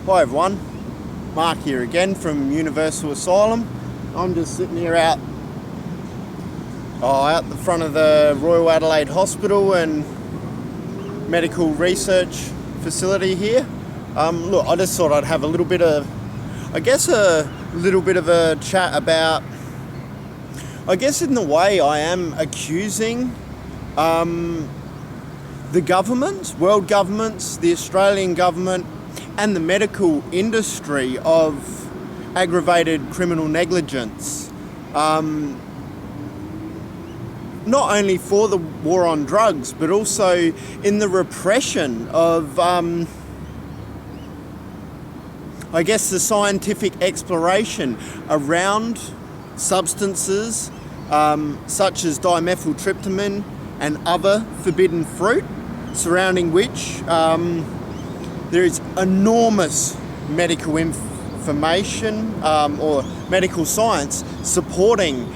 Hi everyone, Mark here again from Universal Asylum. I'm just sitting here out the front of the Royal Adelaide Hospital and Medical Research Facility here. Look, I just thought I'd have a little bit of a chat about, in the way I am accusing the government, world governments, the Australian government, and the medical industry of aggravated criminal negligence. Not only for the war on drugs, but also in the repression of, the scientific exploration around substances such as dimethyltryptamine and other forbidden fruit, surrounding which there is enormous medical information or medical science supporting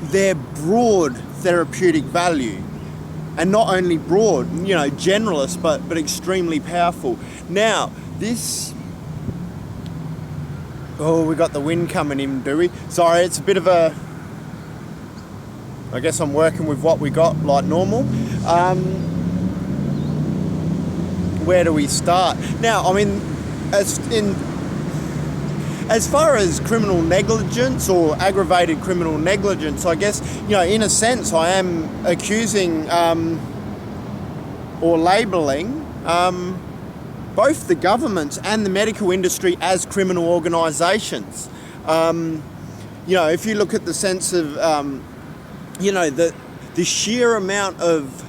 their broad therapeutic value. And not only broad, generalist, but extremely powerful. Now, this... Oh, we got the wind coming in, do we? Sorry, it's a bit of a... I guess I'm working with what we got like normal. Where do we start? Now, as far as criminal negligence or aggravated criminal negligence, I guess, in a sense, I am accusing or labelling both the government and the medical industry as criminal organisations. If you look at the sense of, the sheer amount of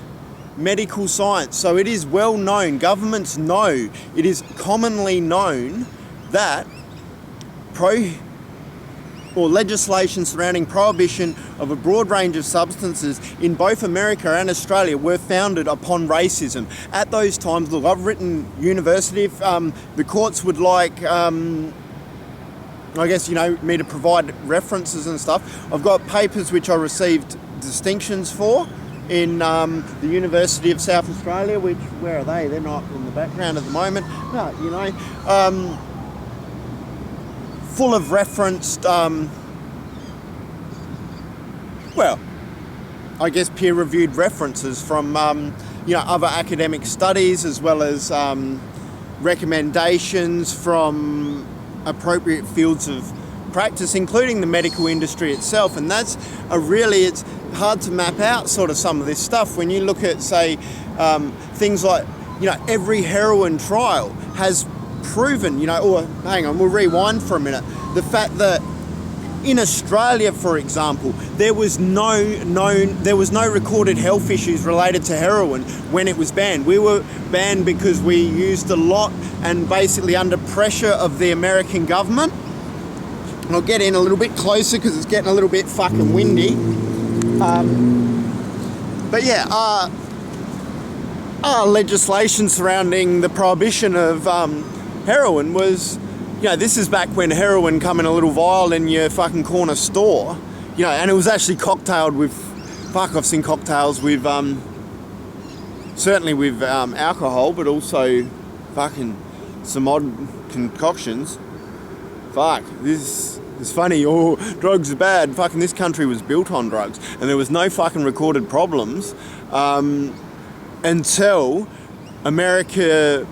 medical science. So it is well known, governments know, it is commonly known that legislation surrounding prohibition of a broad range of substances in both America and Australia were founded upon racism. At those times, look, I've written university, if the courts would like, me to provide references and stuff. I've got papers which I received distinctions for in the University of South Australia, which, where are they? They're not in the background at the moment. No, full of referenced, peer-reviewed references from, other academic studies, as well as recommendations from appropriate fields of practice, including the medical industry itself. And that's it's hard to map out sort of some of this stuff when you look at, say, things like, every heroin trial has proven, we'll rewind for a minute, the fact that in Australia, for example, there was no recorded health issues related to heroin when it was banned. We were banned because we used a lot and basically under pressure of the American government. And I'll get in a little bit closer because it's getting a little bit fucking windy. Our legislation surrounding the prohibition of heroin was, this is back when heroin come in a little vial in your fucking corner store, and it was actually cocktailed with, I've seen cocktails with, certainly with alcohol, but also fucking some odd concoctions. This is funny. Oh, drugs are bad. Fucking this country was built on drugs, and there was no fucking recorded problems until America,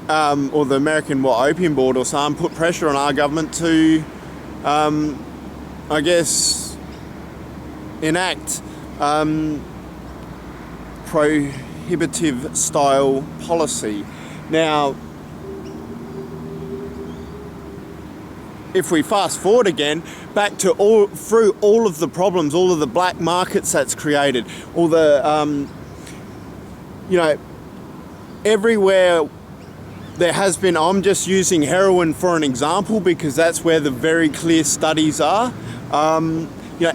or the American Opium Board or some, put pressure on our government to, enact prohibitive style policy. Now, if we fast forward again, back to through all of the problems, all of the black markets that's created, all the, everywhere there has been, I'm just using heroin for an example because that's where the very clear studies are.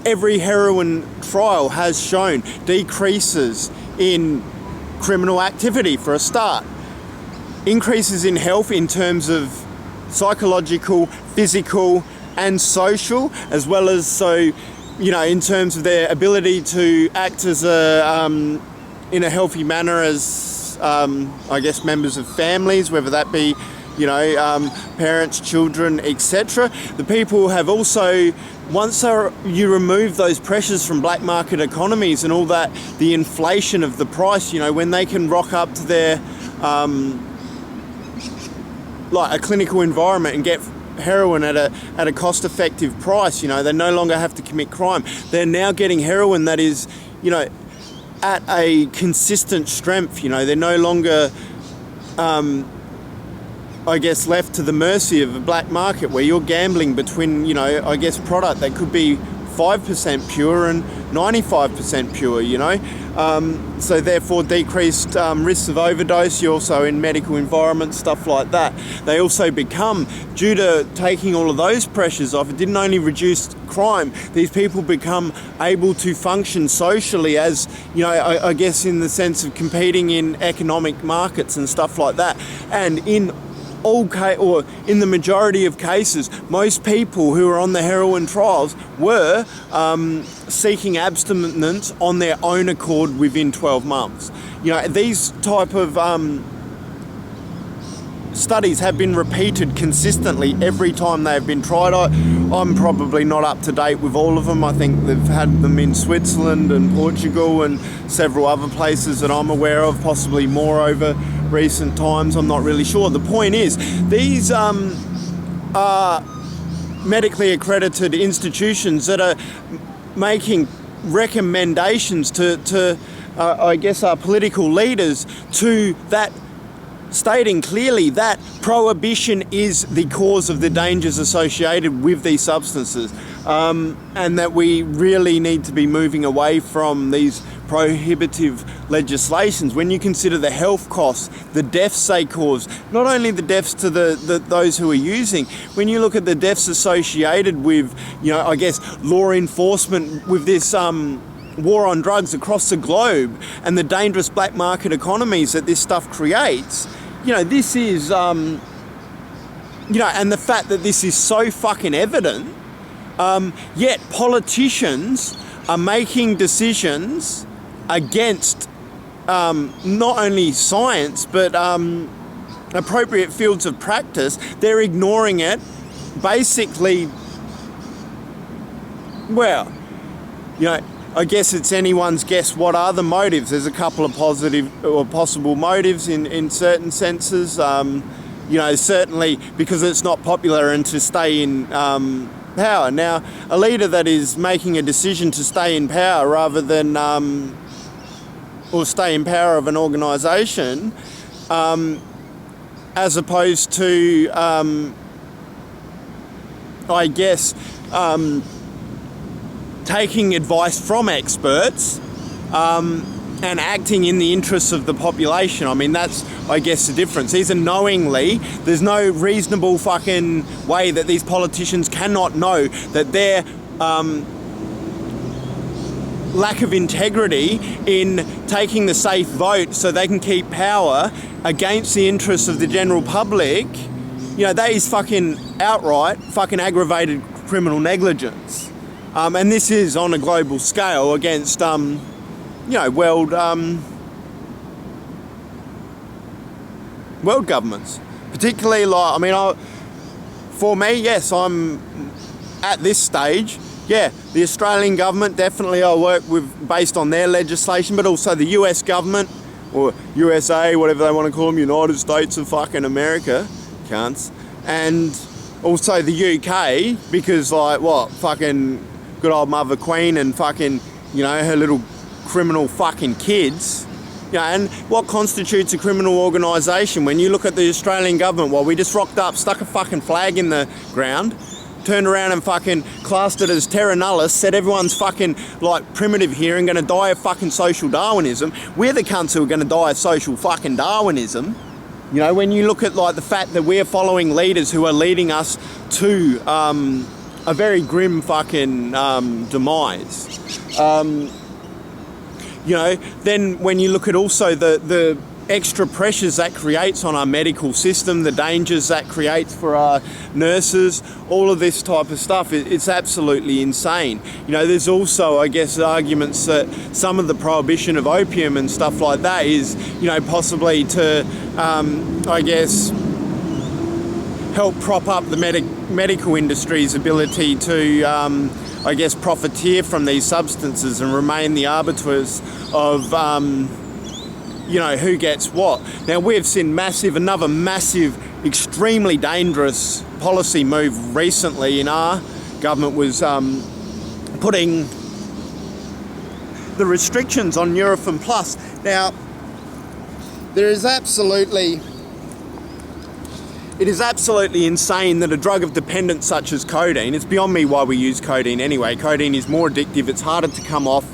Every heroin trial has shown decreases in criminal activity for a start, increases in health in terms of psychological, physical and social, as well as in terms of their ability to act as in a healthy manner as I guess, members of families, whether that be, parents, children, etc. The people have also, once you remove those pressures from black market economies and all that, the inflation of the price, when they can rock up to their, like a clinical environment and get heroin at a cost-effective price, they no longer have to commit crime. They're now getting heroin that is, at a consistent strength. They're no longer, I guess, left to the mercy of a black market where you're gambling between, product that could be 5% pure and 95% pure, so therefore decreased risks of overdose. You're also in medical environments, stuff like that. They also become, due to taking all of those pressures off, it didn't only reduce crime, these people become able to function socially as, I guess in the sense of competing in economic markets and stuff like that. And in the majority of cases, most people who are on the heroin trials were seeking abstinence on their own accord within 12 months. These type of studies have been repeated consistently every time they have been tried. I'm probably not up to date with all of them. I think they've had them in Switzerland and Portugal and several other places that I'm aware of, possibly more over recent times. I'm not really sure. The point is, these are medically accredited institutions that are making recommendations to I guess, our political leaders, to that, stating clearly that prohibition is the cause of the dangers associated with these substances, and that we really need to be moving away from these prohibitive legislations. When you consider the health costs, the deaths they cause, not only the deaths to those who are using, when you look at the deaths associated with, I guess, law enforcement with this war on drugs across the globe and the dangerous black market economies that this stuff creates, this is, and the fact that this is so fucking evident, yet politicians are making decisions against not only science, but appropriate fields of practice. They're ignoring it, basically. Well, I guess it's anyone's guess what are the motives. There's a couple of positive or possible motives in certain senses. Certainly because it's not popular and to stay in power. Now, a leader that is making a decision to stay in power rather than, or stay in power of an organisation, as opposed to, I guess, taking advice from experts and acting in the interests of the population. I mean, that's, I guess, the difference. These are knowingly, there's no reasonable fucking way that these politicians cannot know that their lack of integrity in taking the safe vote so they can keep power against the interests of the general public, that is fucking outright fucking aggravated criminal negligence. And this is on a global scale against, world governments. Particularly, for me, yes, I'm at this stage. Yeah, the Australian government, definitely I work with based on their legislation, but also the US government, or USA, whatever they want to call them, United States of fucking America, cunts. And also the UK, because fucking good old Mother Queen and fucking, her little criminal fucking kids. And what constitutes a criminal organisation? When you look at the Australian government, we just rocked up, stuck a fucking flag in the ground, turned around and fucking classed it as terra nullius, said everyone's fucking primitive here and gonna die of fucking social Darwinism. We're the cunts who are gonna die of social fucking Darwinism. When you look at the fact that we're following leaders who are leading us to a very grim fucking demise. Then when you look at also the extra pressures that creates on our medical system, the dangers that creates for our nurses, all of this type of stuff, it's absolutely insane. You know, there's also, I guess, arguments that some of the prohibition of opium and stuff like that is, you know, possibly to, I guess, help prop up the medical industry's ability to, I guess, profiteer from these substances and remain the arbiters of, you know, who gets what. Now, we've seen another massive, extremely dangerous policy move recently in our government was putting the restrictions on Nurofen Plus. Now, it is absolutely insane that a drug of dependence such as codeine, it's beyond me why we use codeine anyway. Codeine is more addictive, it's harder to come off.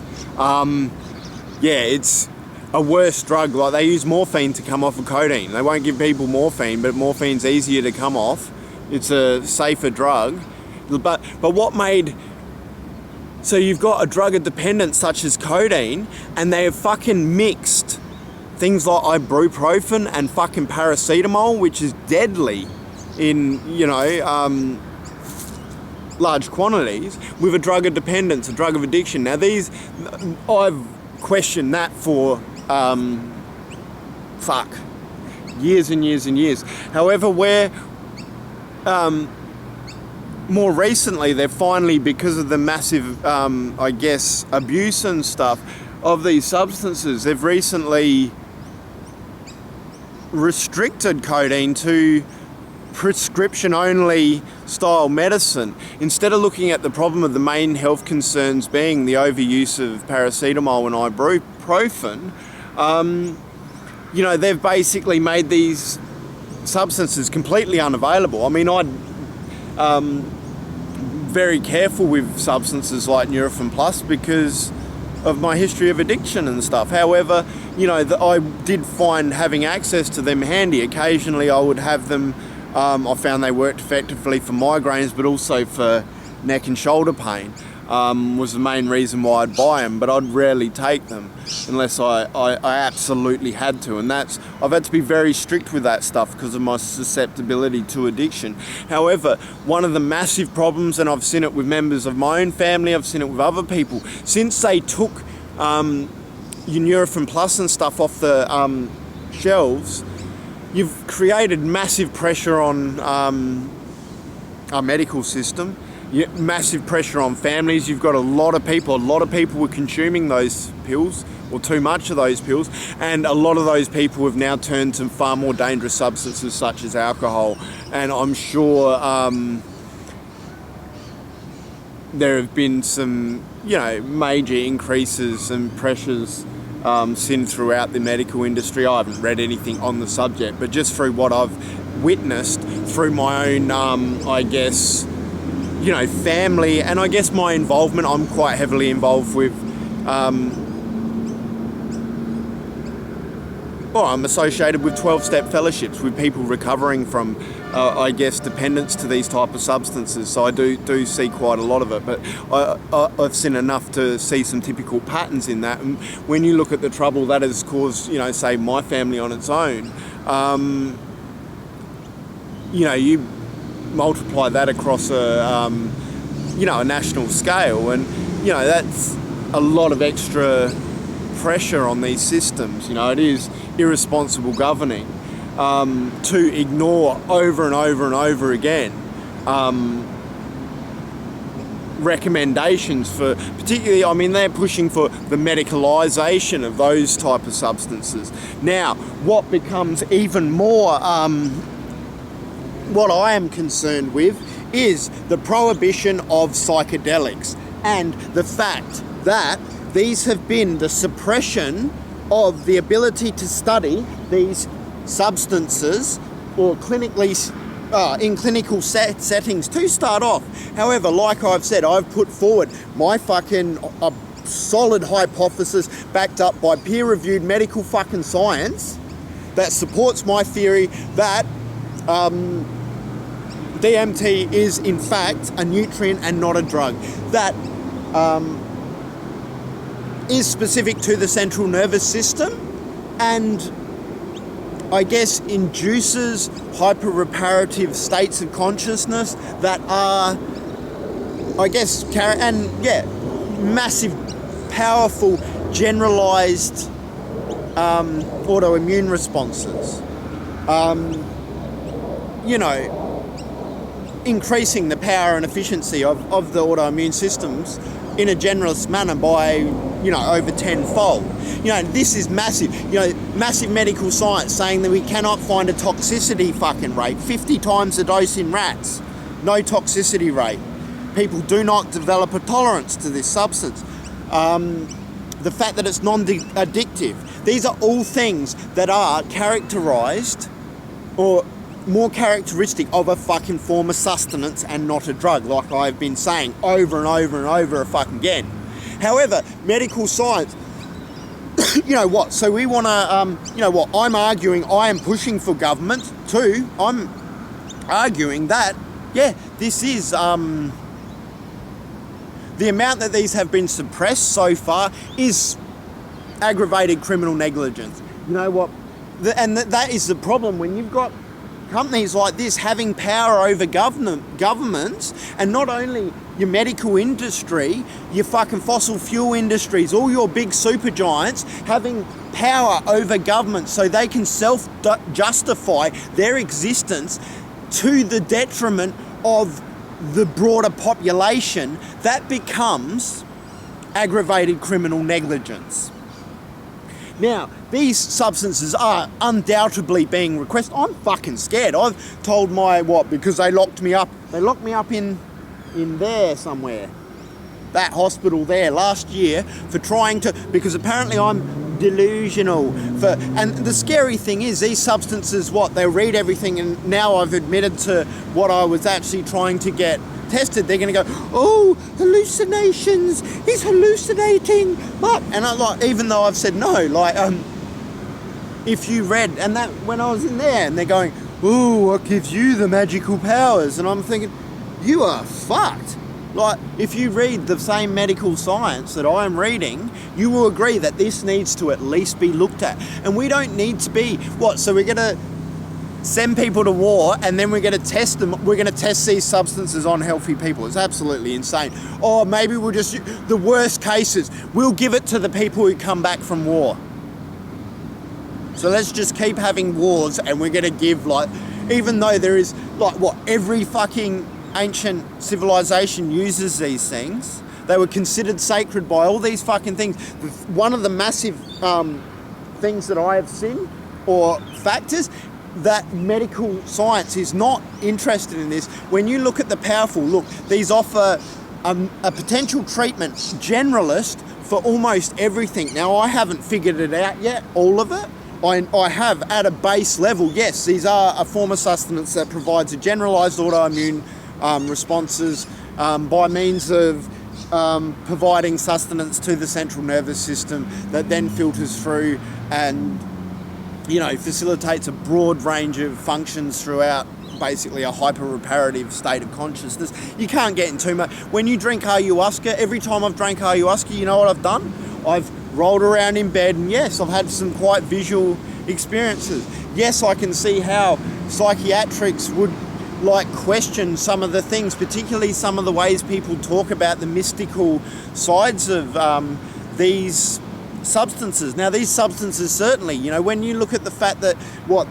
It's a worse drug. Like, they use morphine to come off of codeine. They won't give people morphine, but morphine's easier to come off. It's a safer drug. But what made... So you've got a drug of dependence such as codeine, and they have fucking mixed things like ibuprofen and fucking paracetamol, which is deadly in, you know, large quantities, with a drug of dependence, a drug of addiction. Now, I've questioned that for years and years and years. However, more recently, they've finally, because of the massive, I guess, abuse and stuff of these substances, they've recently restricted codeine to prescription-only style medicine. Instead of looking at the problem of the main health concerns being the overuse of paracetamol and ibuprofen, you know, they've basically made these substances completely unavailable. I mean, I'm very careful with substances like Nurofen Plus because of my history of addiction and stuff. However, you know, I did find having access to them handy. Occasionally I would have them. I found they worked effectively for migraines, but also for neck and shoulder pain. Was the main reason why I'd buy them, but I'd rarely take them unless I absolutely had to. And I've had to be very strict with that stuff because of my susceptibility to addiction. However, one of the massive problems, and I've seen it with members of my own family, I've seen it with other people, since they took Nurofen Plus and stuff off the shelves, you've created massive pressure on our medical system. Massive pressure on families. You've got a lot of people were consuming those pills, or too much of those pills, and a lot of those people have now turned to far more dangerous substances such as alcohol. And I'm sure there have been some, you know, major increases and pressures seen throughout the medical industry. I haven't read anything on the subject, but just through what I've witnessed through my own, I guess, you know, family, and I guess my involvement, I'm quite heavily involved with, I'm associated with 12-step fellowships with people recovering from, I guess, dependence to these type of substances. So I do see quite a lot of it, but I've seen enough to see some typical patterns in that. And when you look at the trouble that has caused, you know, say my family on its own, you know, you multiply that across a national scale, and you know, that's a lot of extra pressure on these systems. You know, it is irresponsible governing to ignore over and over and over again recommendations for, particularly, I mean, they're pushing for the medicalisation of those type of substances. Now, what becomes even more what I am concerned with is the prohibition of psychedelics and the fact that these have been the suppression of the ability to study these substances or clinically in clinical settings to start off. However, like I've said, I've put forward my fucking solid hypothesis backed up by peer-reviewed medical fucking science that supports my theory that DMT is in fact a nutrient and not a drug that is specific to the central nervous system and I guess, induces hyper-reparative states of consciousness that are, I guess, massive, powerful, generalized autoimmune responses. Increasing the power and efficiency of the autoimmune systems in a generous manner by, over tenfold. This is massive. Massive medical science saying that we cannot find a toxicity fucking rate. 50 times the dose in rats. No toxicity rate. People do not develop a tolerance to this substance. The fact that it's non-addictive. These are all things that are characterized or more characteristic of a fucking form of sustenance and not a drug, like I've been saying over and over and over fucking again. However, medical science, so we want to, I'm arguing, I am pushing for government too. I'm arguing that, this is, the amount that these have been suppressed so far is aggravated criminal negligence. That is the problem when you've got companies like this having power over governments, and not only your medical industry, your fucking fossil fuel industries, all your big super giants having power over governments so they can self-justify their existence to the detriment of the broader population. That becomes aggravated criminal negligence. Now, these substances are undoubtedly being requested. I'm fucking scared. I've told because they locked me up. They locked me up in there somewhere. That hospital there last year for because apparently I'm delusional. And the scary thing is these substances, they read everything, and now I've admitted to what I was actually trying to get tested. They're going to go, oh, hallucinations, he's hallucinating, but, and even though I've said no, if you read, and that when I was in there, and they're going, oh, what gives you the magical powers? And I'm thinking, you are fucked. If you read the same medical science that I am reading, you will agree that this needs to at least be looked at. And we don't need to be, so we're going to send people to war, and then we're going to test them. We're going to test these substances on healthy people. It's absolutely insane. Or maybe we'll just, the worst cases, we'll give it to the people who come back from war. So let's just keep having wars, and we're going to give, even though there is, every fucking ancient civilization uses these things. They were considered sacred by all these fucking things. One of the massive things that I have seen, or factors, that medical science is not interested in this. When you look at the powerful, these offer a potential treatment generalist for almost everything. Now, I haven't figured it out yet, all of it. I have at a base level, yes, these are a form of sustenance that provides a generalized autoimmune responses by means of providing sustenance to the central nervous system that then filters through and facilitates a broad range of functions throughout basically a hyper-reparative state of consciousness. You can't get in too much. When you drink ayahuasca, every time I've drank ayahuasca, you know what I've done? I've rolled around in bed, and yes, I've had some quite visual experiences. Yes, I can see how psychiatrics would question some of the things, particularly some of the ways people talk about the mystical sides of these substances. Now, these substances certainly, when you look at the fact that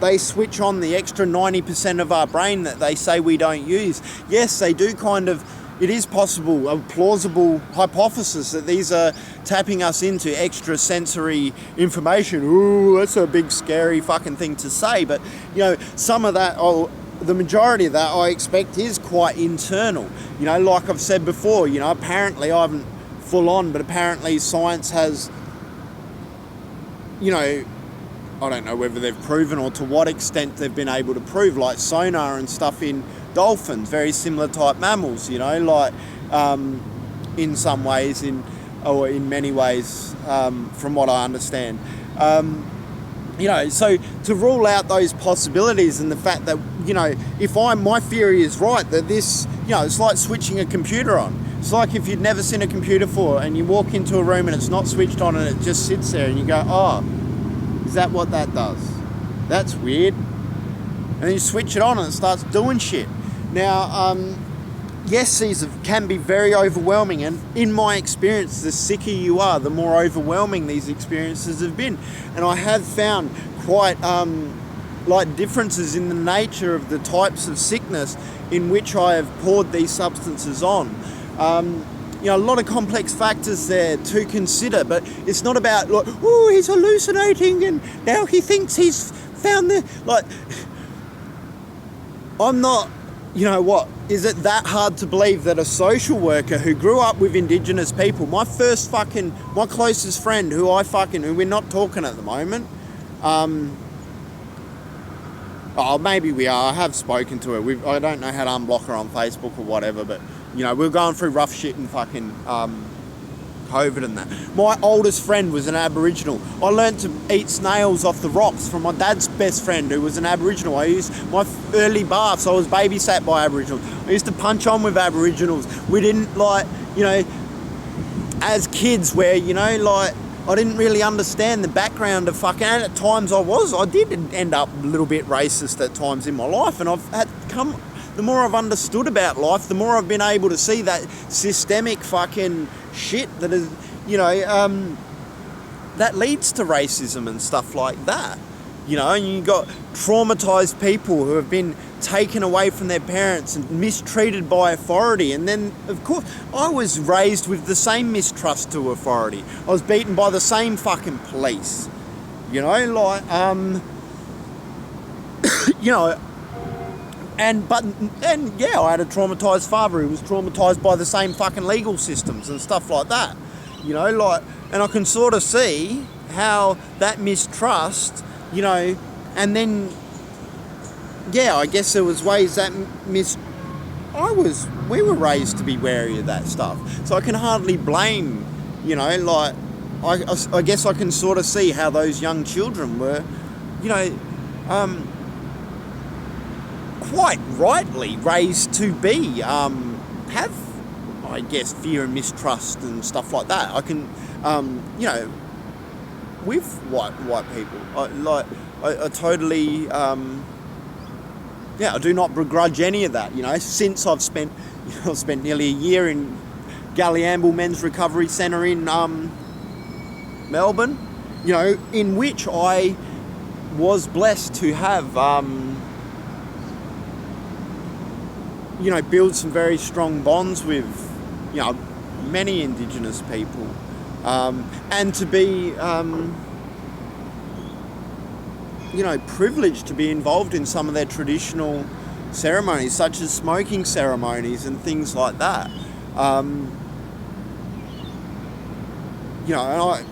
they switch on the extra 90% of our brain that they say we don't use, yes, they do it is possible, a plausible hypothesis that these are tapping us into extra sensory information. Ooh, that's a big scary fucking thing to say, but some of that, the majority of that I expect is quite internal. Like I've said before, apparently I haven't full on, but apparently science has, I don't know whether they've proven or to what extent they've been able to prove, sonar and stuff in dolphins, very similar type mammals, in some ways, in many ways, from what I understand. So to rule out those possibilities and the fact that, if my theory is right, that this, it's like switching a computer on. It's like if you'd never seen a computer before and you walk into a room and it's not switched on and it just sits there and you go, oh, is that what that does? that's weird. And then you switch it on and it starts doing shit. Now, yes, these can be very overwhelming, and in my experience, the sicker you are, the more overwhelming these experiences have been. And I have found quite like differences in the nature of the types of sickness in which I have poured these substances on. You know, a lot of complex factors there to consider, but it's not about like, oh, he's hallucinating and now he thinks he's found the, like, I'm not, you know what, is it that hard to believe that a social worker who grew up with Indigenous people, my closest friend who we're not talking at the moment, oh, maybe we are, I have spoken to her, I don't know how to unblock her on Facebook or whatever, but, you know, we're going through rough shit and fucking COVID and that. My oldest friend was an Aboriginal. I learned to eat snails off the rocks from my dad's best friend who was an Aboriginal. I used my early baths, I was babysat by Aboriginals. I used to punch on with Aboriginals. We didn't, like, you know, as kids where, you know, like, I didn't really understand the background of fucking, and at times I did end up a little bit racist at times in my life, and the more I've understood about life, the more I've been able to see that systemic fucking shit that is, you know, that leads to racism and stuff like that. You know, and you've got traumatised people who have been taken away from their parents and mistreated by authority. And then, of course, I was raised with the same mistrust to authority. I was beaten by the same fucking police. You know, like, you know, and yeah, I had a traumatised father who was traumatised by the same fucking legal systems and stuff like that. You know, like, and I can sort of see how that mistrust, you know, and then, yeah, I guess there was ways that we were raised to be wary of that stuff. So I can hardly blame, you know, like, I guess I can sort of see how those young children were, you know, quite rightly raised to be, have, I guess, fear and mistrust and stuff like that. I can, you know, with white people, I totally, yeah, I do not begrudge any of that, you know, since I've spent nearly a year in Galliamble Men's Recovery Centre in Melbourne, you know, in which I was blessed to have, you know, build some very strong bonds with, you know, many Indigenous people, and to be, you know, privileged to be involved in some of their traditional ceremonies, such as smoking ceremonies and things like that. You know, and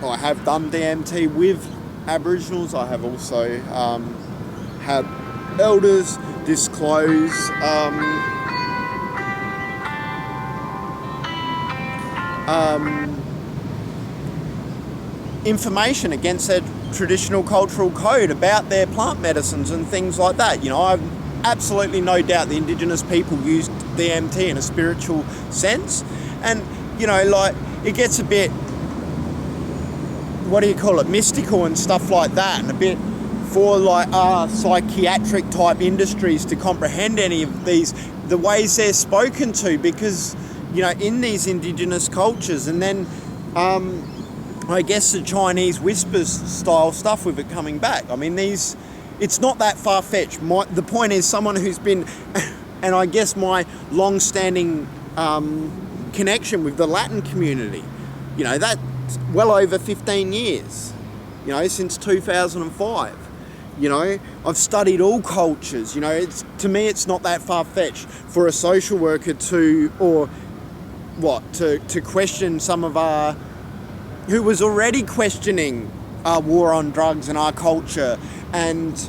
I have done DMT with Aboriginals. I have also had elders disclose information against their traditional cultural code about their plant medicines and things like that. You know, I've absolutely no doubt the Indigenous people used DMT in a spiritual sense, and, you know, like, it gets a bit, what do you call it, mystical and stuff like that, and a bit for, like, psychiatric type industries to comprehend any of these, the ways they're spoken to, because, you know, in these Indigenous cultures, and then I guess the Chinese whispers style stuff with it coming back. I mean, it's not that far-fetched. The point is, someone who's been, and I guess my long-standing connection with the Latin community, you know, that's well over 15 years, you know, since 2005. You know, I've studied all cultures. You know, to me, it's not that far-fetched for a social worker to question some of our, who was already questioning our war on drugs and our culture and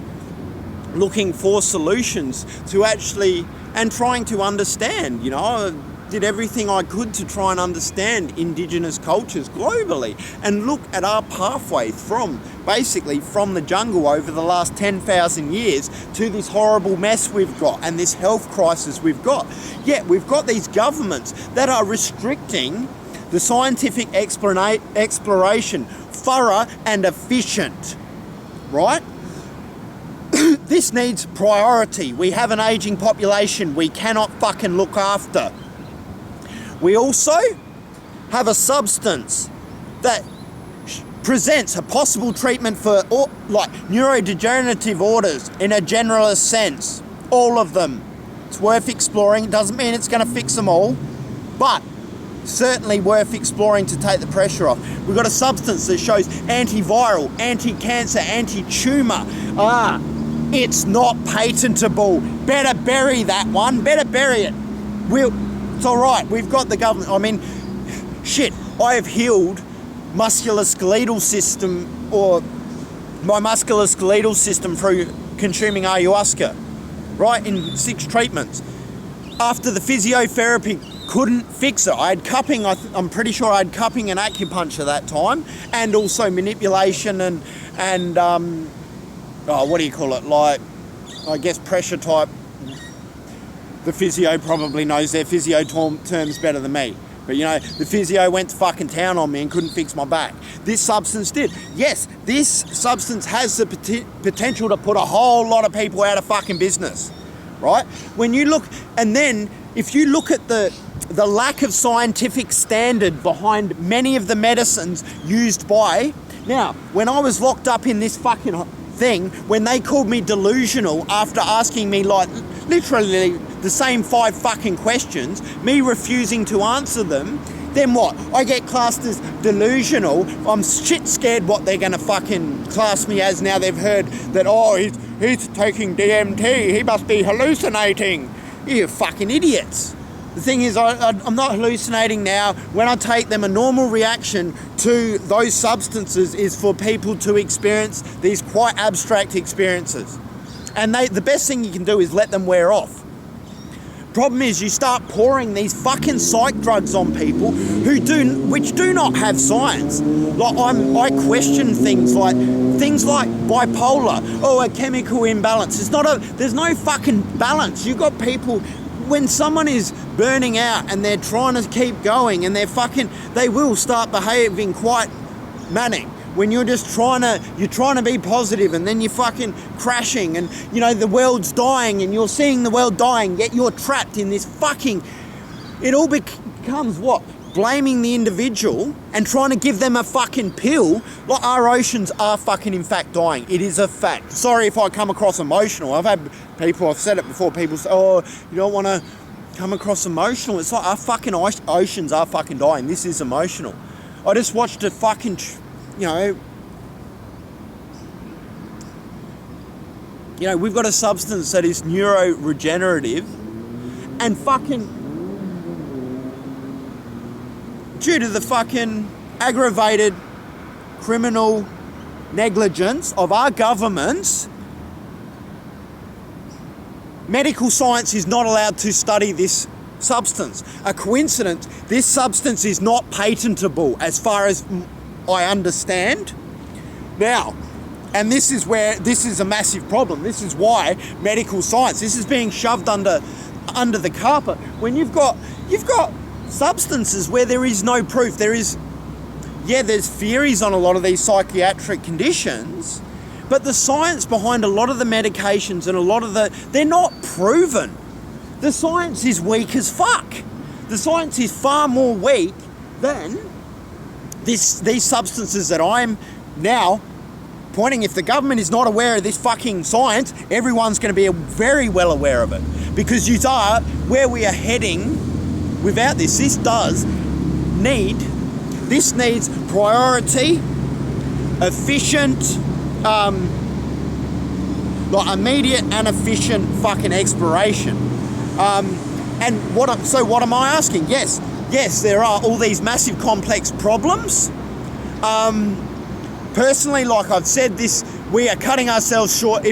looking for solutions to actually, and trying to understand, you know, I did everything I could to try and understand Indigenous cultures globally and look at our pathway from the jungle over the last 10,000 years to this horrible mess we've got and this health crisis we've got. Yet we've got these governments that are restricting the scientific exploration, thorough and efficient, right? this needs priority. We have an aging population we cannot fucking look after. We also have a substance that presents a possible treatment for like neurodegenerative orders in a generalist sense. All of them. It's worth exploring. It doesn't mean it's going to fix them all, but certainly worth exploring to take the pressure off. We've got a substance that shows antiviral, anti-cancer, anti-tumour. It's not patentable. Better bury that one. Better bury it. It's all right. We've got the government. I mean, shit. I have healed musculoskeletal system, or my musculoskeletal system, through consuming ayahuasca, right, in 6 treatments. After the physiotherapy couldn't fix it. I had cupping, I'm pretty sure I had cupping and acupuncture that time, and also manipulation and what do you call it, like, I guess pressure type. The physio probably knows their physio terms better than me. But you know, the physio went to fucking town on me and couldn't fix my back. This substance did. Yes, this substance has the potential to put a whole lot of people out of fucking business, right? When you look, and then if you look at the lack of scientific standard behind many of the medicines used by, now, when I was locked up in this fucking thing, when they called me delusional after asking me like literally the same 5 fucking questions, me refusing to answer them, then what? I get classed as delusional. I'm shit scared what they're gonna fucking class me as now they've heard that, oh, he's taking DMT, he must be hallucinating. You fucking idiots. The thing is, I'm not hallucinating now. When I take them, a normal reaction to those substances is for people to experience these quite abstract experiences. And the best thing you can do is let them wear off. Problem is, you start pouring these fucking psych drugs on people which do not have science. Like I question things like bipolar or a chemical imbalance. There's no fucking balance. You got people, when someone is burning out and they're trying to keep going and they will start behaving quite manic. When you're just trying to be positive, and then you're fucking crashing, and you know the world's dying and you're seeing the world dying, yet you're trapped in this fucking, it all becomes what? Blaming the individual and trying to give them a fucking pill. Like, our oceans are fucking in fact dying. It is a fact. Sorry if I come across emotional. I've said it before, people say, oh, you don't want to come across emotional. It's like, our fucking oceans are fucking dying. This is emotional. I just watched a fucking, we've got a substance that is neuroregenerative, and fucking due to the fucking aggravated criminal negligence of our governments, medical science is not allowed to study this substance. A coincidence, this substance is not patentable as far as I understand. Now, and this is a massive problem. This is why medical science, this is being shoved under the carpet. When you've got substances where there is no proof. There's theories on a lot of these psychiatric conditions, but the science behind a lot of the medications and they're not proven. The science is weak as fuck. The science is far more weak than these substances that I'm now pointing. If the government is not aware of this fucking science, everyone's going to be very well aware of it, because you are where we are heading. Without this, this needs priority, efficient, immediate and efficient fucking expiration. And what am I asking? Yes, there are all these massive complex problems. Personally, like I've said, we are cutting ourselves short.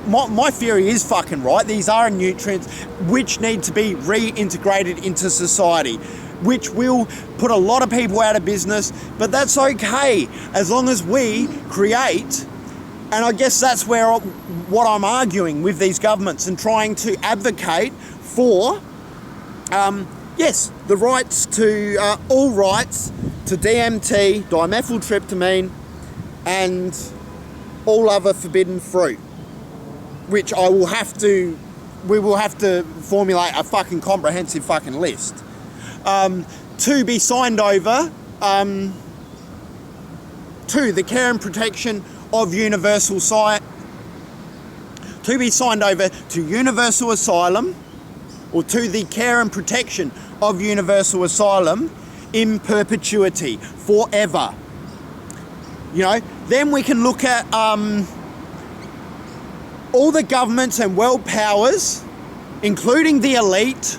My theory is fucking right. These are nutrients which need to be reintegrated into society, which will put a lot of people out of business, but that's okay as long as we create. And I guess that's what I'm arguing with these governments and trying to advocate for, the rights to, all rights to DMT, dimethyltryptamine, and all other forbidden fruit. which we will have to formulate a fucking comprehensive fucking list, to be signed over to the care and protection of Universal to be signed over to Universal Asylum, or to the care and protection of Universal Asylum in perpetuity, forever. You know, then we can look at all the governments and world powers, including the elite,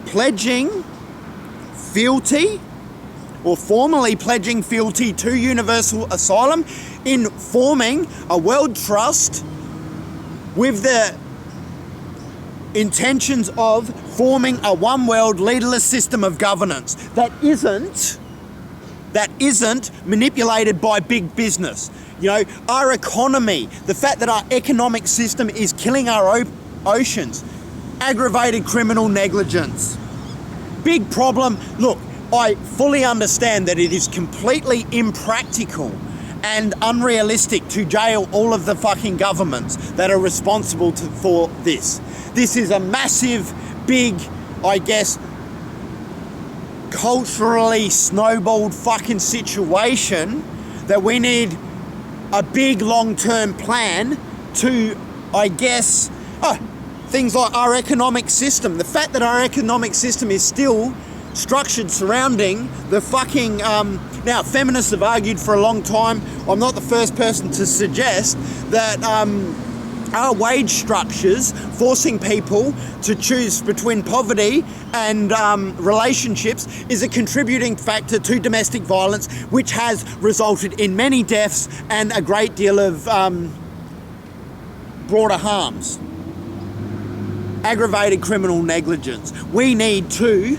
pledging fealty, or formally pledging fealty to Universal Asylum in forming a world trust with the intentions of forming a one world leaderless system of governance that isn't manipulated by big business. You know, our economy, the fact that our economic system is killing our oceans, aggravated criminal negligence. Big problem. Look, I fully understand that it is completely impractical and unrealistic to jail all of the fucking governments that are responsible for this. This is a massive, big, I guess, culturally snowballed fucking situation that we need a big long-term plan to, I guess, things like our economic system. The fact that our economic system is still structured surrounding the fucking... now, feminists have argued for a long time, I'm not the first person to suggest that our wage structures forcing people to choose between poverty and relationships is a contributing factor to domestic violence, which has resulted in many deaths and a great deal of broader harms. Aggravated criminal negligence. We need to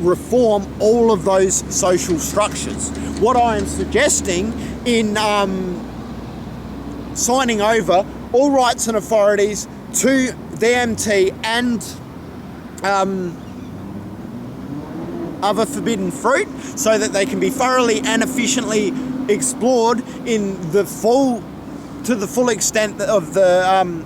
reform all of those social structures. What I am suggesting in signing over all rights and authorities to the MT and other forbidden fruit, so that they can be thoroughly and efficiently explored to the full extent of the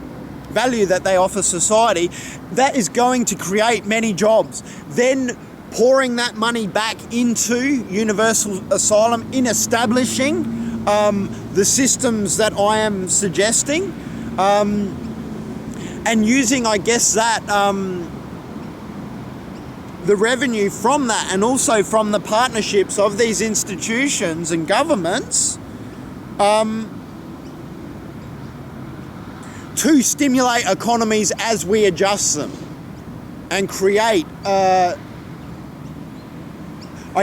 value that they offer society, that is going to create many jobs. Then pouring that money back into Universal Asylum in establishing the systems that I am suggesting, and using, I guess, that the revenue from that, and also from the partnerships of these institutions and governments, to stimulate economies as we adjust them and create, I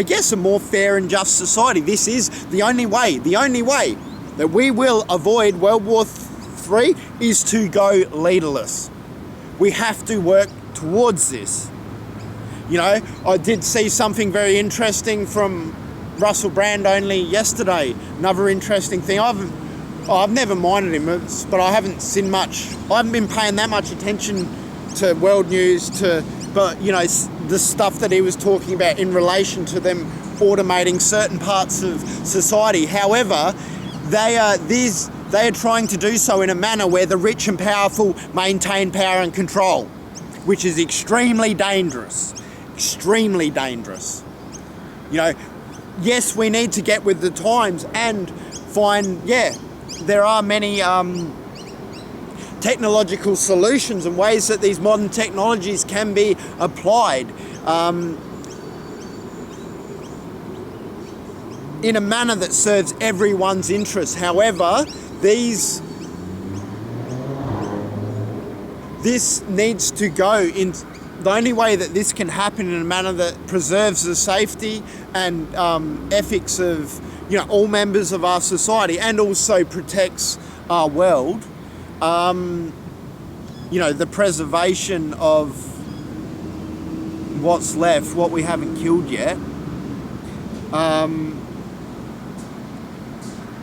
guess, a more fair and just society. This is the only way that we will avoid World War III is to go leaderless. We have to work towards this. You know, I did see something very interesting from Russell Brand only yesterday. Another interesting thing. I've never minded him, but I haven't seen much. I haven't been paying that much attention to world news, but you know, the stuff that he was talking about in relation to them automating certain parts of society. However, they are trying to do so in a manner where the rich and powerful maintain power and control, which is extremely dangerous. Extremely dangerous. You know, yes, we need to get with the times and find, there are many technological solutions and ways that these modern technologies can be applied in a manner that serves everyone's interests. However, this needs to go in. The only way that this can happen in a manner that preserves the safety and ethics of, you know, all members of our society, and also protects our world, you know, the preservation of what's left, what we haven't killed yet,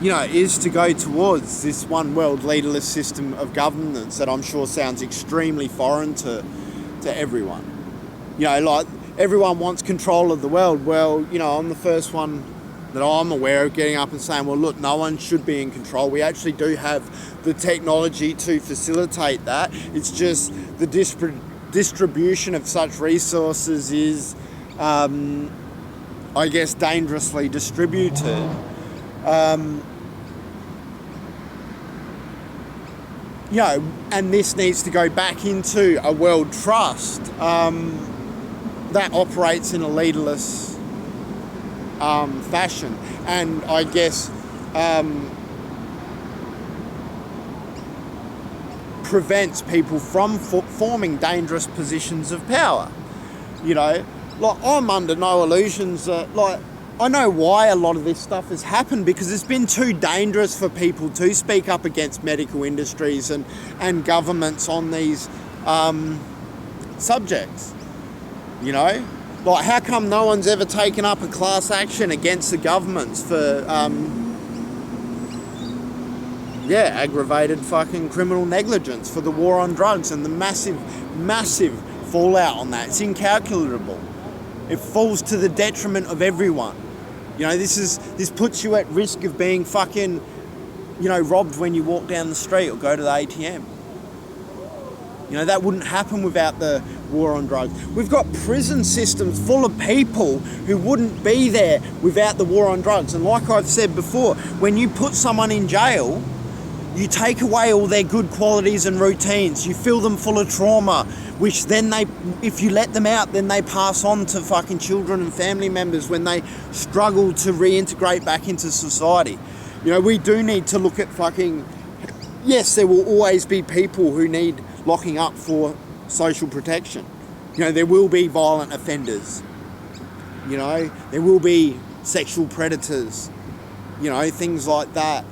you know, is to go towards this one world leaderless system of governance that I'm sure sounds extremely foreign to everyone. You know, like, everyone wants control of the world. Well, you know, I'm the first one that I'm aware of getting up and saying, well, look, no one should be in control. We actually do have the technology to facilitate that. It's just the distribution of such resources is, I guess, dangerously distributed. And this needs to go back into a world trust that operates in a leaderless fashion, and I guess prevents people from forming dangerous positions of power. I'm under no illusions that, I know why a lot of this stuff has happened, because it's been too dangerous for people to speak up against medical industries and governments on these subjects. How come no one's ever taken up a class action against the governments for aggravated fucking criminal negligence, for the war on drugs and the massive fallout on that? It's incalculable. It falls to the detriment of everyone. This puts you at risk of being fucking, robbed when you walk down the street or go to the ATM. That wouldn't happen without the war on drugs. We've got prison systems full of people who wouldn't be there without the war on drugs. And like I've said before, when you put someone in jail, you take away all their good qualities and routines. You fill them full of trauma, which then if you let them out, then they pass on to fucking children and family members when they struggle to reintegrate back into society. We do need to look at yes, there will always be people who need locking up for social protection. There will be violent offenders. There will be sexual predators. Things like that.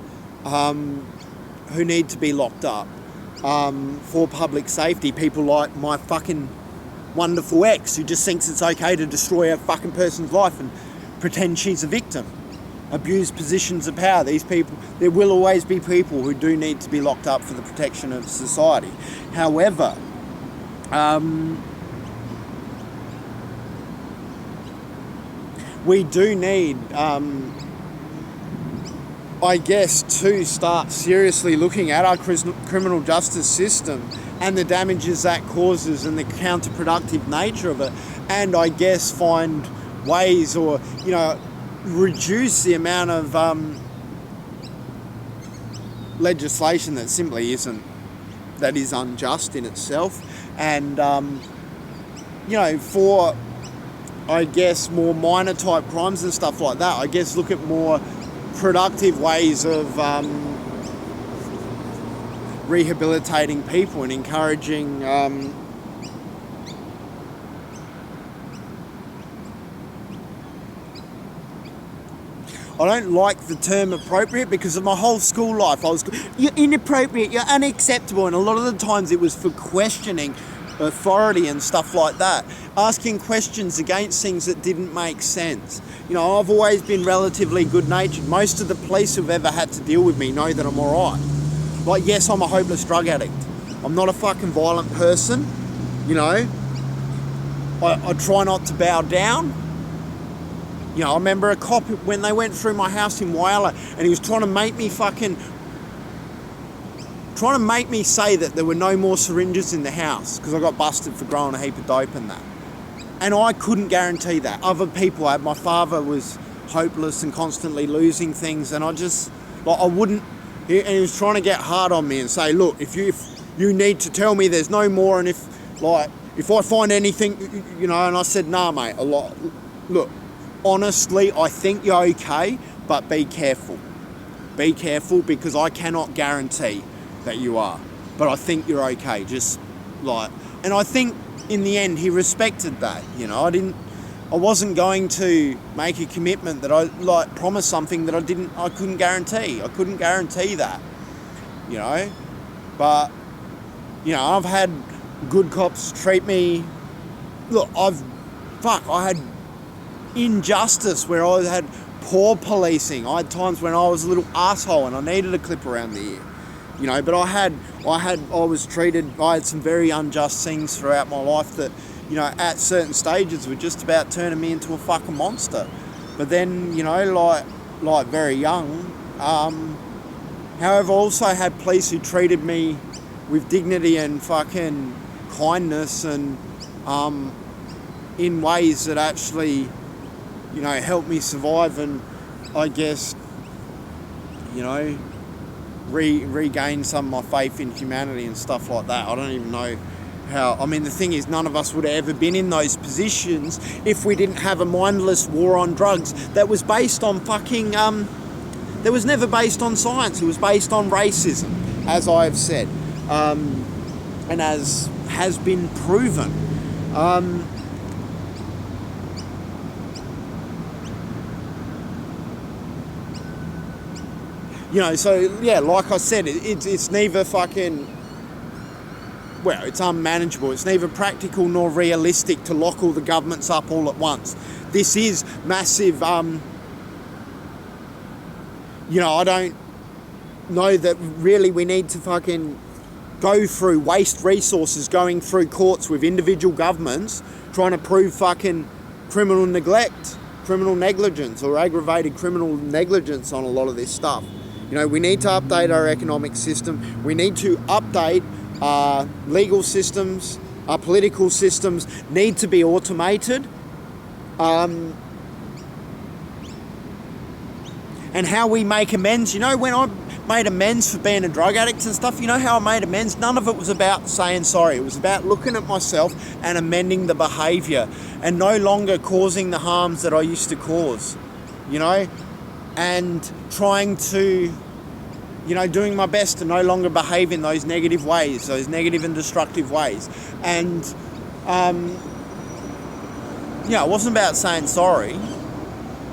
Who need to be locked up for public safety. People like my fucking wonderful ex, who just thinks it's okay to destroy a fucking person's life and pretend she's a victim. Abuse positions of power. These people, there will always be people who do need to be locked up for the protection of society. However, we do need I guess, to start seriously looking at our criminal justice system and the damages that causes and the counterproductive nature of it, and I guess find ways or, reduce the amount of legislation that simply that is unjust in itself, and, for, I guess, more minor type crimes and stuff like that, I guess look at more productive ways of rehabilitating people and encouraging I don't like the term appropriate, because of my whole school life I was, you're inappropriate, you're unacceptable, and a lot of the times it was for questioning authority and stuff like that, asking questions against things that didn't make sense. I've always been relatively good-natured. Most of the police who've ever had to deal with me know that I'm alright. Yes, I'm a hopeless drug addict. I'm not a fucking violent person, I try not to bow down. I remember a cop when they went through my house in Whyalla, and he was trying to make me say that there were no more syringes in the house because I got busted for growing a heap of dope and that. And I couldn't guarantee that. Other people had. My father was hopeless and constantly losing things, and I just, I wouldn't, and he was trying to get hard on me and say, look, if you need to tell me there's no more, and if I find anything, and I said, nah, mate, look, honestly, I think you're okay, but be careful. Be careful, because I cannot guarantee that you are, but I think you're okay. And I think in the end he respected that. I wasn't going to make a commitment that I promise something that I couldn't guarantee. I couldn't guarantee that, but I've had good cops treat me. Look, I had injustice where I had poor policing. I had times when I was a little asshole and I needed a clip around the ear. But I had some very unjust things throughout my life that, at certain stages were just about turning me into a fucking monster. But then, you know, like very young. However, I also had police who treated me with dignity and fucking kindness, and in ways that actually, you know, helped me survive, and I guess, you know, regain some of my faith in humanity and stuff like that. I don't even know how. I mean, the thing is, none of us would have ever been in those positions if we didn't have a mindless war on drugs that was based on fucking that was never based on science. It was based on racism, as I have said, and as has been proven. You know, so yeah, like I said, it's neither fucking, well, it's unmanageable. It's neither practical nor realistic to lock all the governments up all at once. This is massive. You know, I don't know that really we need to fucking go through waste resources going through courts with individual governments trying to prove fucking criminal neglect, criminal negligence, or aggravated criminal negligence on a lot of this stuff. You know, we need to update our economic system. We need to update our legal systems. Our political systems need to be automated. And how we make amends. You know, when I made amends for being a drug addict and stuff, you know how I made amends? None of it was about saying sorry. It was about looking at myself and amending the behaviour and no longer causing the harms that I used to cause, you know, and trying to, you know, doing my best to no longer behave in those negative ways, those negative and destructive ways. And, you know, it wasn't about saying sorry.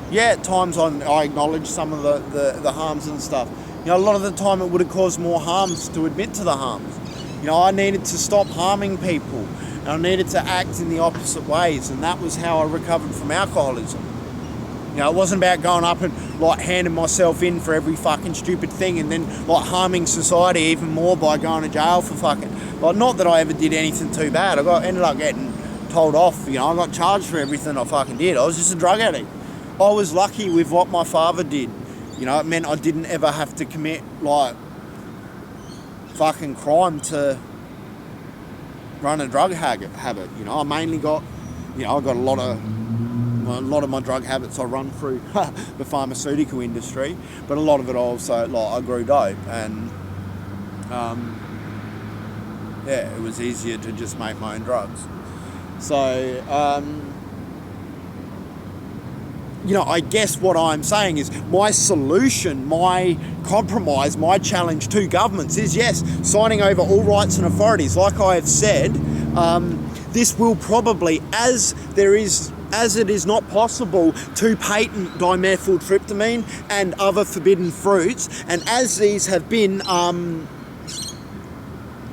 Yeah, at times I acknowledge some of the harms and stuff. You know, a lot of the time it would have caused more harms to admit to the harms. You know, I needed to stop harming people, and I needed to act in the opposite ways, and that was how I recovered from alcoholism. You know, it wasn't about going up and like handing myself in for every fucking stupid thing and then like harming society even more by going to jail for fucking, like, not that I ever did anything too bad. Ended up getting told off. You know, I got charged for everything I fucking did. I was just a drug addict. I was lucky with what my father did. You know, it meant I didn't ever have to commit, like, fucking crime to run a drug habit. You know, I mainly got, you know, I got a lot of my drug habits I run through the pharmaceutical industry, but a lot of it also, like, I grew dope, and, yeah, it was easier to just make my own drugs. So, you know, I guess what I'm saying is my solution, my compromise, my challenge to governments is, yes, signing over all rights and authorities. Like I have said, this will probably, as it is not possible to patent dimethyltryptamine and other forbidden fruits, and as these have been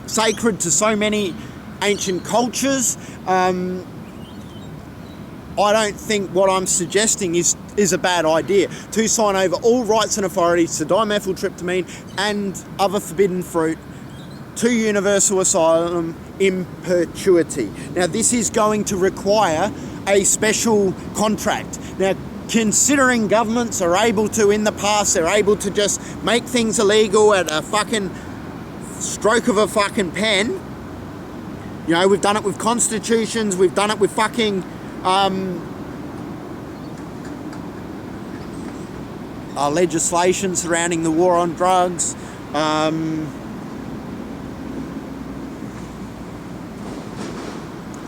sacred to so many ancient cultures, I don't think what I'm suggesting is a bad idea, to sign over all rights and authorities to dimethyltryptamine and other forbidden fruit to Universal Asylum in perpetuity. Now, this is going to require a special contract. Now, considering governments are able to, in the past, they're able to just make things illegal at a fucking stroke of a fucking pen. You know, we've done it with constitutions, we've done it with fucking legislation surrounding the war on drugs.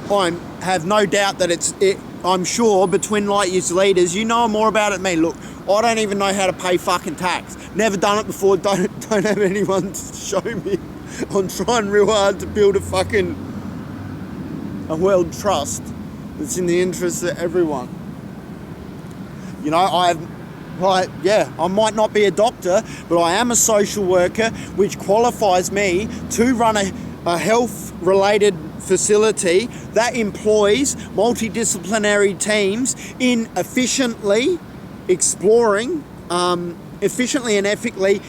I have no doubt that I'm sure between like your leaders, you know more about it than me. Look, I don't even know how to pay fucking tax. Never done it before. Don't have anyone to show me. I'm trying real hard to build a world trust that's in the interest of everyone. You know, I might not be a doctor, but I am a social worker, which qualifies me to run a health-related facility that employs multidisciplinary teams in efficiently exploring, efficiently and ethically,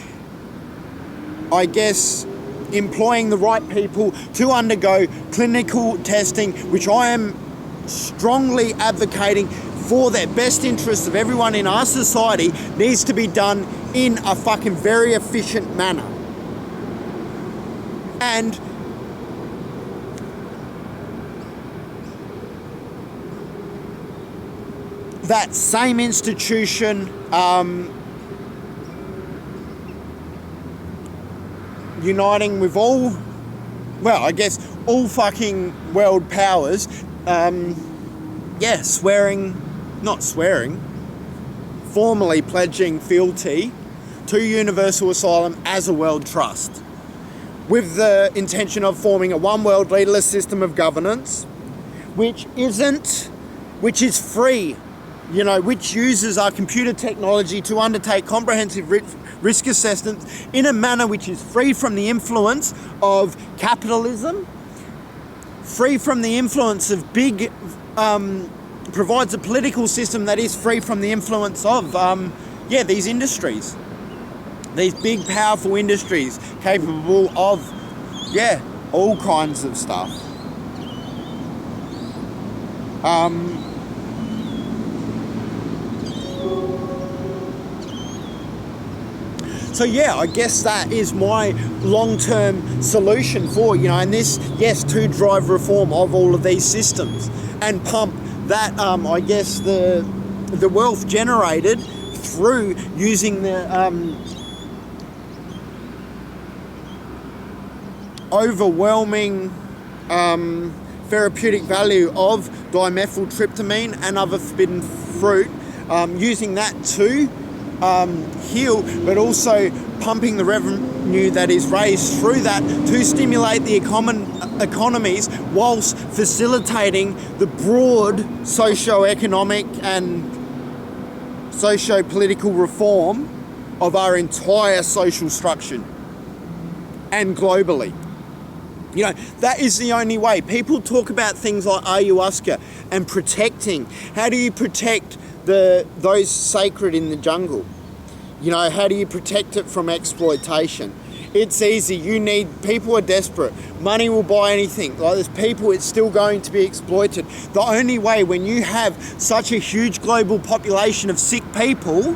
I guess, employing the right people to undergo clinical testing, which I am strongly advocating for the best interests of everyone in our society needs to be done in a fucking very efficient manner. And that same institution uniting with all fucking world powers, formally pledging fealty to Universal Asylum as a world trust, with the intention of forming a one world leaderless system of governance, which is free, which uses our computer technology to undertake comprehensive risk assessments in a manner which is free from the influence of capitalism, free from the influence of provides a political system that is free from the influence of, these industries. These big, powerful industries capable of, all kinds of stuff. So I guess that is my long-term solution for, and this, to drive reform of all of these systems and pump that, the wealth generated through using the overwhelming therapeutic value of dimethyltryptamine and other forbidden fruit, using that to heal, but also pumping the revenue that is raised through that to stimulate the economies whilst facilitating the broad socio-economic and socio-political reform of our entire social structure and globally. That is the only way. People talk about things like ayahuasca and protecting. How do you protect those sacred in the jungle? How do you protect it from exploitation? It's easy. People are desperate. Money will buy anything. There's people, it's still going to be exploited. The only way, when you have such a huge global population of sick people,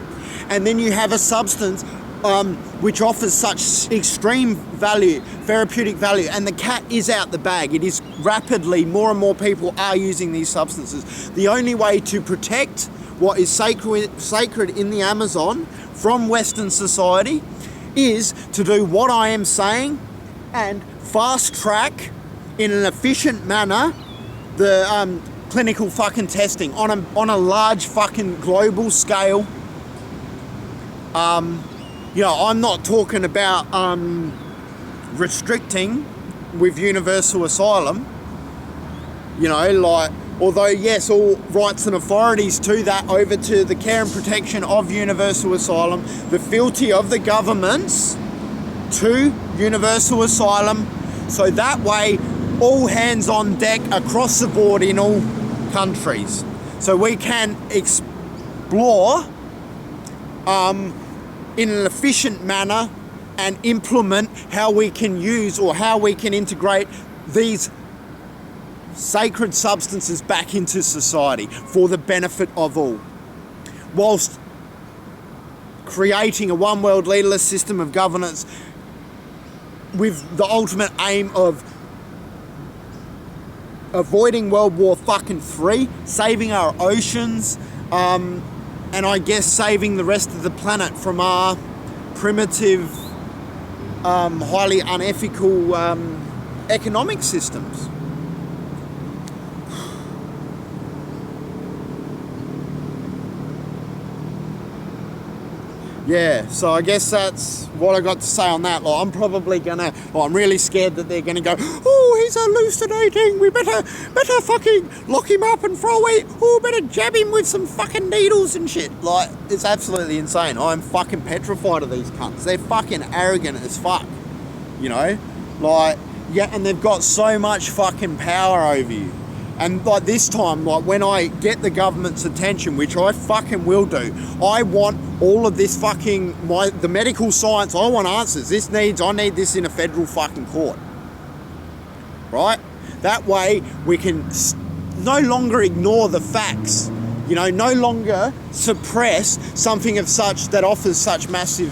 and then you have a substance which offers such extreme value, therapeutic value, and the cat is out the bag. It is rapidly, more and more people are using these substances. The only way to protect what is sacred in the Amazon from Western society is to do what I am saying and fast track in an efficient manner the clinical fucking testing on a large fucking global scale. I'm not talking about restricting with Universal Asylum, although yes, all rights and authorities to that over to the care and protection of Universal Asylum, the fealty of the governments to Universal Asylum, so that way all hands on deck across the board in all countries, so we can explore in an efficient manner and implement how we can use or how we can integrate these sacred substances back into society for the benefit of all, whilst creating a one world leaderless system of governance with the ultimate aim of avoiding World War fucking III, saving our oceans, and I guess saving the rest of the planet from our primitive, highly unethical economic systems. Yeah, so I guess that's what I got to say on that. I'm probably I'm really scared that they're gonna go, oh, he's hallucinating, we better fucking lock him up and throw it, better jab him with some fucking needles and shit. It's absolutely insane. I'm fucking petrified of these cunts. They're fucking arrogant as fuck, and they've got so much fucking power over you. And this time, when I get the government's attention, which I fucking will do, I want all of this the medical science, I want answers. I need this in a federal fucking court. Right? That way we can no longer ignore the facts. You know, no longer suppress something of such that offers such massive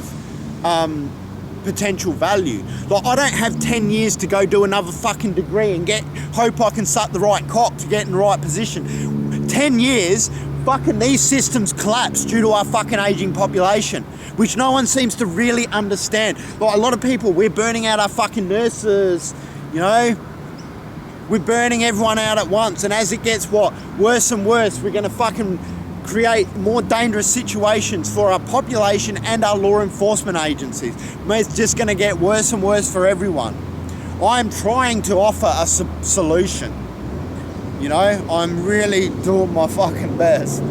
potential value. Like, I don't have 10 years to go do another fucking degree and hope I can suck the right cock to get in the right position. 10 years, fucking these systems collapse due to our fucking aging population, which no one seems to really understand. Like, a lot of people, we're burning out our fucking nurses, you know? We're burning everyone out at once, and as it gets worse and worse, we're gonna fucking create more dangerous situations for our population and our law enforcement agencies. It's just gonna get worse and worse for everyone. I'm trying to offer a solution. You know, I'm really doing my fucking best.